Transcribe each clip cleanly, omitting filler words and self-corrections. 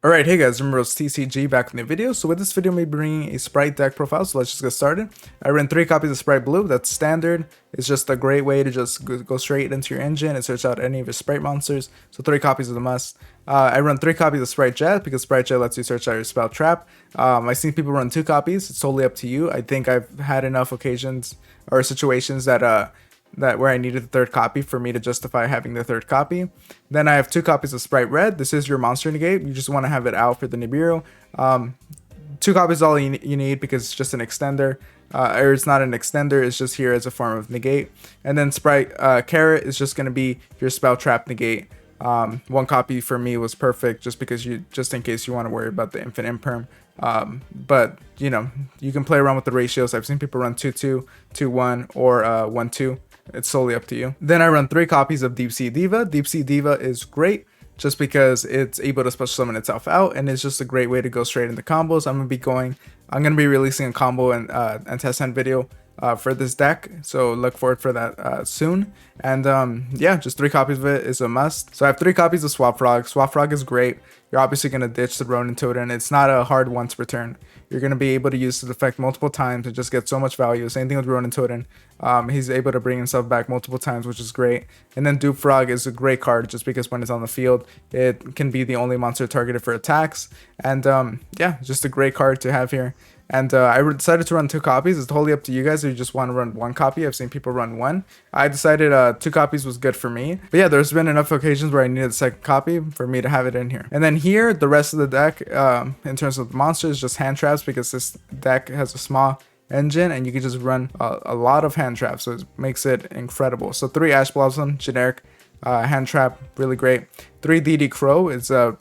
Alright, hey guys, remember it's TCG back in the video. So with this video, I'm bringing a Sprite deck profile, so let's just get started. I ran 3 copies of Sprite Blue, that's standard. It's just a great way to just go straight into your engine and search out any of your Sprite monsters, so 3 copies is a must. I run 3 copies of Sprite Jet because Sprite Jet lets you search out your spell trap. I've seen people run 2 copies, it's totally up to you. I think I've had enough occasions or situations that where I needed the 3rd copy for me to justify having the 3rd copy. Then I have 2 copies of Sprite Red. This is your monster negate. You just want to have it out for the Nibiru. 2 copies is all you need because it's just an extender. Or it's not an extender, it's just here as a form of negate. And then Sprite Carrot is just going to be your spell trap negate. 1 copy for me was perfect just because just in case you want to worry about the infinite imperm. But you know, you can play around with the ratios. I've seen people run 2-2, 2-1, or 1-2. It's solely up to you. Then I run 3 copies of Deep Sea Diva. Deep Sea Diva is great just because it's able to special summon itself out, and it's just a great way to go straight into combos. I'm gonna be releasing a combo and test hunt video for this deck, so look forward for that soon. And yeah, just 3 copies of it is a must. So I have 3 copies of Swap Frog. Swap Frog is great. You're obviously gonna ditch the Ronin Totem. It's not a hard once return. You're gonna be able to use this effect multiple times and just get so much value. Same thing with Ronin Totem. He's able to bring himself back multiple times, which is great. And then Dupe Frog is a great card just because when it's on the field, it can be the only monster targeted for attacks. And yeah, just a great card to have here. And I decided to run 2 copies. It's totally up to you guys if you just want to run 1 copy. I've seen people run 1. I decided 2 copies was good for me. But yeah, there's been enough occasions where I needed a 2nd copy for me to have it in here. And then here, the rest of the deck, in terms of the monsters, just hand traps because this deck has a small engine and you can just run a lot of hand traps. So it makes it incredible. So 3 Ash Blossom, generic. Hand trap, really great. 3 DD Crow is an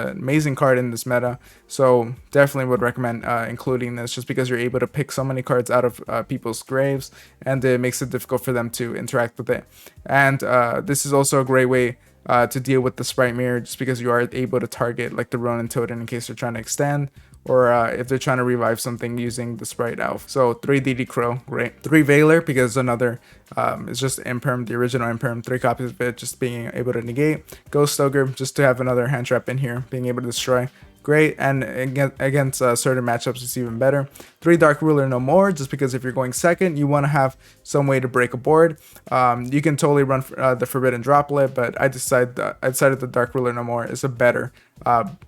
amazing card in this meta, so definitely would recommend including this just because you're able to pick so many cards out of people's graves, and it makes it difficult for them to interact with it. And this is also a great way to deal with the Sprite Mirror just because you are able to target like the Ronin Totem in case they're trying to extend, or if they're trying to revive something using the Sprite Elf. So 3 DD Crow, great. 3 Veiler because another, it's just Imperm, the original Imperm, 3 copies of it, just being able to negate. Ghost Ogre, just to have another hand trap in here, being able to destroy. Great, and against certain matchups it's even better. 3 Dark Ruler No More, just because if you're going 2nd, you want to have some way to break a board. You can totally run the Forbidden Droplet, but I decided the Dark Ruler No More is a better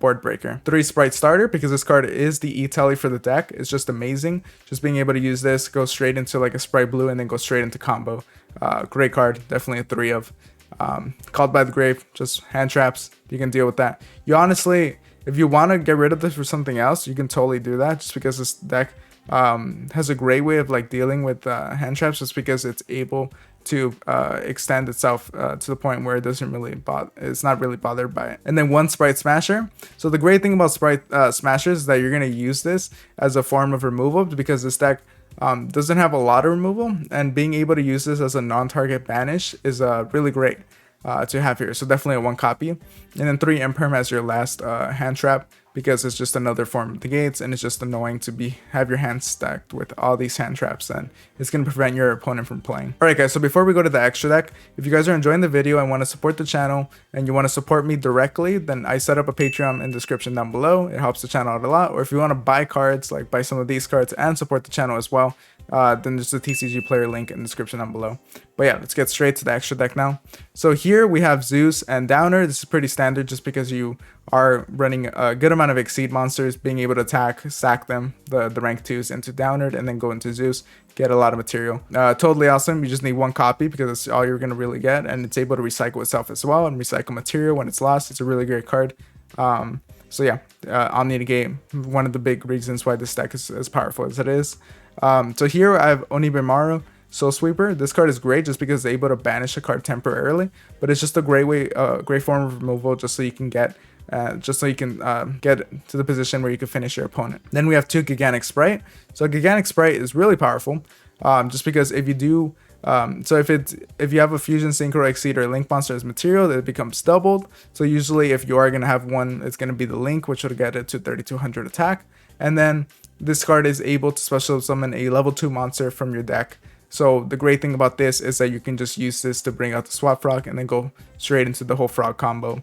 board breaker. 3 Sprite Starter, because this card is the E-Telly for the deck. It's just amazing. Just being able to use this, go straight into like a Sprite Blue, and then go straight into combo. Great card, definitely a 3 of. Called by the Grave, just hand traps. You can deal with that. You honestly, if you want to get rid of this for something else, you can totally do that just because this deck has a great way of like dealing with hand traps, just because it's able to extend itself to the point where it doesn't really it's not really bothered by it. And then 1 Sprite Smasher. So the great thing about Sprite Smashers is that you're going to use this as a form of removal because this deck doesn't have a lot of removal, and being able to use this as a non-target banish is really great to have here. So definitely a 1 copy. And then 3 Imperm as your last hand trap because it's just another form of the gates, and it's just annoying to have your hands stacked with all these hand traps, and it's going to prevent your opponent from playing. Alright guys, so before we go to the extra deck, if you guys are enjoying the video and want to support the channel and you want to support me directly, then I set up a Patreon in the description down below. It helps the channel out a lot. Or if you want to buy cards, like buy some of these cards and support the channel as well, then there's the TCG player link in the description down below. But yeah, let's get straight to the extra deck now. So here we have Zeus and Downer. This is pretty standard just because you are running a good amount of Exceed monsters, being able to attack, sack them, the rank 2s into Downer, and then go into Zeus, get a lot of material. Totally awesome. You just need 1 copy because that's all you're going to really get, and it's able to recycle itself as well and recycle material when it's lost. It's a really great card. So yeah, Omni Negate, one of the big reasons why this deck is as powerful as it is. So here I have Onibimaru, Soul Sweeper. This card is great just because it's able to banish a card temporarily, but it's just a great way, great form of removal, just so you can get to the position where you can finish your opponent. Then we have 2 Gigantic Sprite. So Gigantic Sprite is really powerful, just because if you do, so if you have a Fusion, Synchro, Exceed, or Link monster as material, it becomes doubled. So usually if you are going to have one, it's going to be the Link, which will get it to 3200 attack. And then this card is able to special summon a level 2 monster from your deck. So the great thing about this is that you can just use this to bring out the Swap Frog and then go straight into the whole frog combo.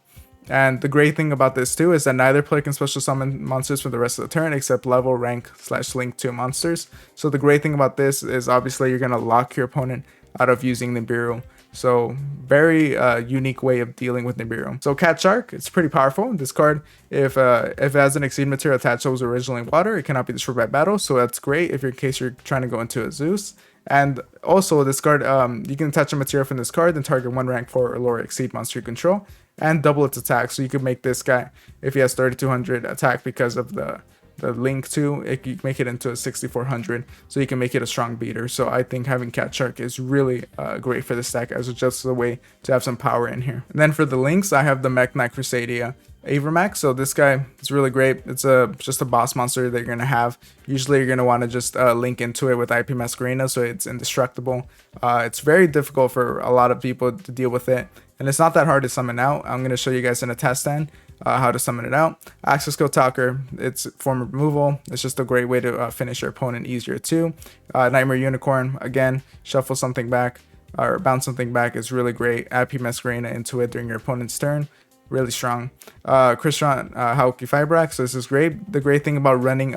And the great thing about this too is that neither player can special summon monsters for the rest of the turn except level, rank / link 2 monsters. So the great thing about this is obviously you're going to lock your opponent out of using Nibiru. So very unique way of dealing with Nibiru. So Cat Shark, it's pretty powerful. This card, if it has an Exceed material attached that was originally water, it cannot be destroyed by battle. So that's great if in case you're trying to go into a Zeus. And also this card, you can attach a material from this card, then target one rank 4 or lower Exceed monster you control, and double its attack. So you could make this guy, if he has 3200 attack because of the link to it, you make it into a 6400, so you can make it a strong beater. So I think having Cat Shark is really great for the stack as just a way to have some power in here. And then for the links, I have the Mech Knight Crusadia Avermax. So this guy is really great. It's just a boss monster that you're gonna have. Usually you're gonna want to just link into it with IP Masquerena, so it's indestructible. It's very difficult for a lot of people to deal with it, and it's not that hard to summon out. I'm gonna show you guys in a test stand how to summon it out. Access Code Talker, it's form of removal. It's just a great way to finish your opponent easier too. Nightmare Unicorn, again, shuffle something back or bounce something back is really great. Add P Masquerena into it during your opponent's turn. Really strong. Crystron Haoki Fibrax, so this is great. The great thing about running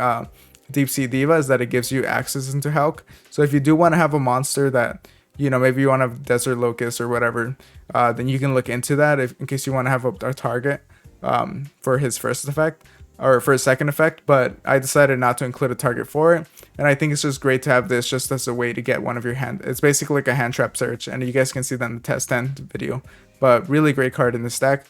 Deep Sea Diva is that it gives you access into Hauk. So if you do want to have a monster that, you know, maybe you want to have Desert Locust or whatever, then you can look into that in case you want to have a target for his first effect or for his second effect. But I decided not to include a target for it, and I think it's just great to have this just as a way to get one of your hand. It's basically like a hand trap search, and you guys can see that in the test 10 video. But really great card in the stack.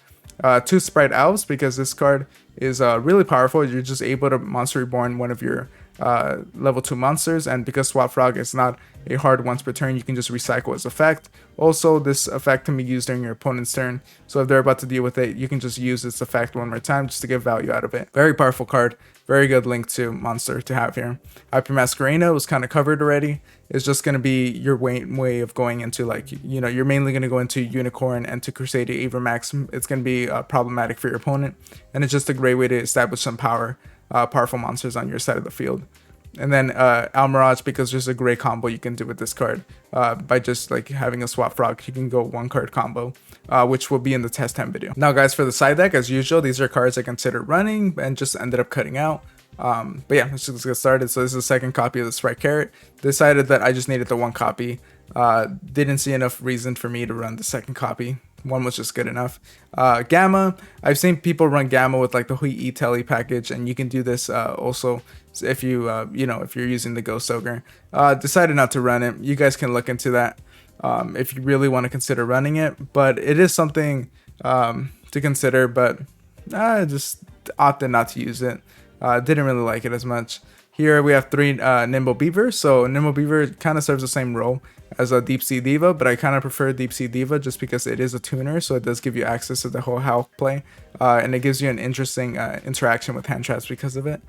2 Sprite Elves, because this card is really powerful. You're just able to Monster Reborn one of your level 2 monsters, and because Swap Frog is not a hard once per turn, you can just recycle its effect. Also, this effect can be used during your opponent's turn, so if they're about to deal with it, you can just use its effect one more time just to get value out of it. Very powerful card, very good link to monster to have here. Hyper Masquerena was kind of covered already. It's just going to be your way of going into, like, you know, you're mainly going to go into Unicorn and to Crusadia Avermax. It's going to be problematic for your opponent, and it's just a great way to establish some powerful monsters on your side of the field. And then Almirage, because there's a great combo you can do with this card by just like having a Swap Frog. You can go 1-card combo, which will be in the test 10 video. Now guys, for the side deck, as usual, these are cards I considered running and just ended up cutting out. But yeah, let's just get started. So this is the second copy of the Sprite Carrot. Decided that I just needed the 1 copy. Didn't see enough reason for me to run the second copy. 1 was just good enough. Gamma, I've seen people run Gamma with like the Hui E Telly package, and you can do this also if you you know, if you're using the Ghost Ogre. Decided not to run it. You guys can look into that if you really want to consider running it, but it is something to consider. But I just opted not to use it. Didn't really like it as much. Here we have 3 Nimble Beavers. So Nimble Beaver kind of serves the same role as a Deep Sea Diva, but I kind of prefer Deep Sea Diva just because it is a tuner, so it does give you access to the whole Hulk play, and it gives you an interesting interaction with hand traps because of it,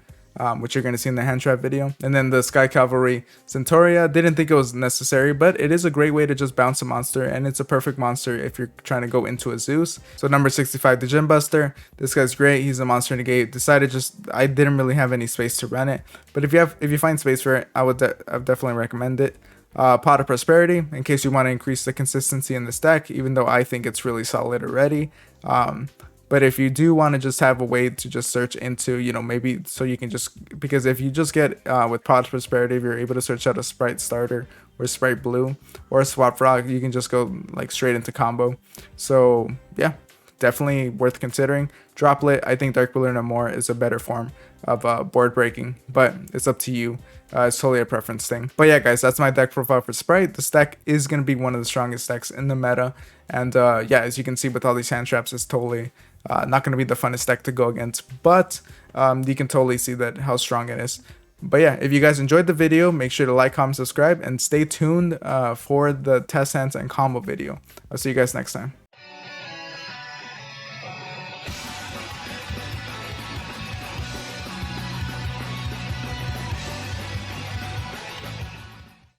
which you're going to see in the hand trap video. And then the Sky Cavalry Centauria, didn't think it was necessary, but it is a great way to just bounce a monster, and it's a perfect monster if you're trying to go into a Zeus. So number 65, the Gym Buster. This guy's great. He's a monster negate. Decided I didn't really have any space to run it, but if you find space for it, I would definitely recommend it. Pot of Prosperity, in case you want to increase the consistency in this deck, even though I think it's really solid already. But if you do want to just have a way to just search into, you know, maybe so you can just, because if you just get with Pot of Prosperity, if you're able to search out a Sprite Starter or Sprite Blue or a Swap Frog, you can just go like straight into combo. So yeah, definitely worth considering. Droplet, I think Dark Blue and more is a better form of board breaking, but it's up to you. It's totally a preference thing. But yeah guys, that's my deck profile for Sprite. This deck is going to be one of the strongest decks in the meta, and yeah, as you can see with all these hand traps, it's totally not going to be the funnest deck to go against, but you can totally see that how strong it is. But yeah, if you guys enjoyed the video, make sure to like, comment, subscribe, and stay tuned for the test hands and combo video. I'll see you guys next time.